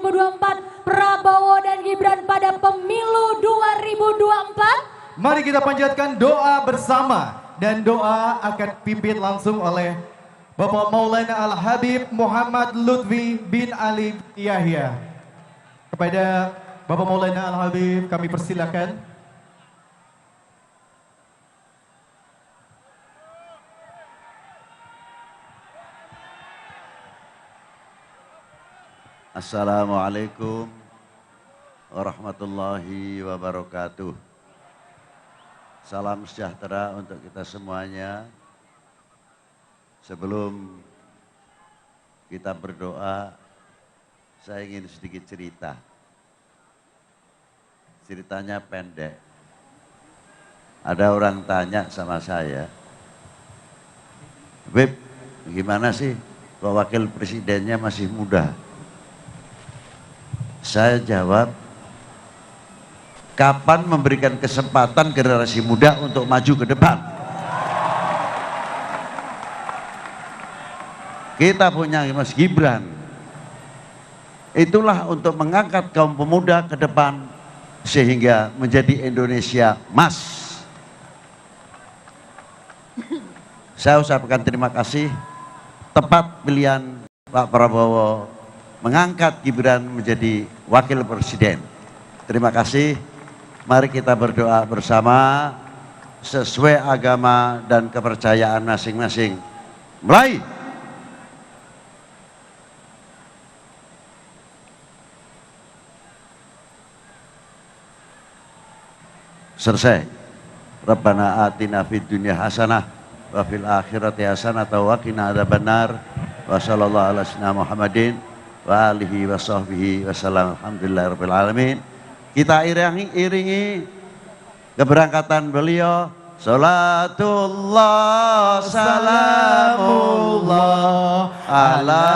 2024 Prabowo dan Gibran pada pemilu 2024. Mari kita panjatkan doa bersama dan doa akan pimpin langsung oleh Bapak Maulana Al-Habib Muhammad Lutfi bin Ali Yahya. Kepada Bapak Maulana Al-Habib kami persilakan. Assalamualaikum warahmatullahi wabarakatuh. Salam sejahtera untuk kita semuanya. Sebelum kita berdoa, saya ingin sedikit cerita. Ceritanya pendek. Ada orang tanya sama saya, Beb, gimana sih kok wakil presidennya masih muda? Saya jawab, kapan memberikan kesempatan generasi muda untuk maju ke depan? Kita punya Mas Gibran. Itulah untuk mengangkat kaum pemuda ke depan sehingga menjadi Indonesia emas. Saya ucapkan terima kasih. Tepat pilihan Pak Prabowo mengangkat Gibran menjadi wakil presiden. Terima kasih. Mari kita berdoa bersama sesuai agama dan kepercayaan masing-masing. Mulai. Selesai. Rabbana atina fid dunya hasanah wa fil akhirati hasanah wa qina adzabannar. Wa sallallahu ala sayyidina Muhammadin wa alihi wa sahbihi wasallam. Alhamdulillahirabbil alamin. Kita iringi keberangkatan beliau. Salatullah salamullah ala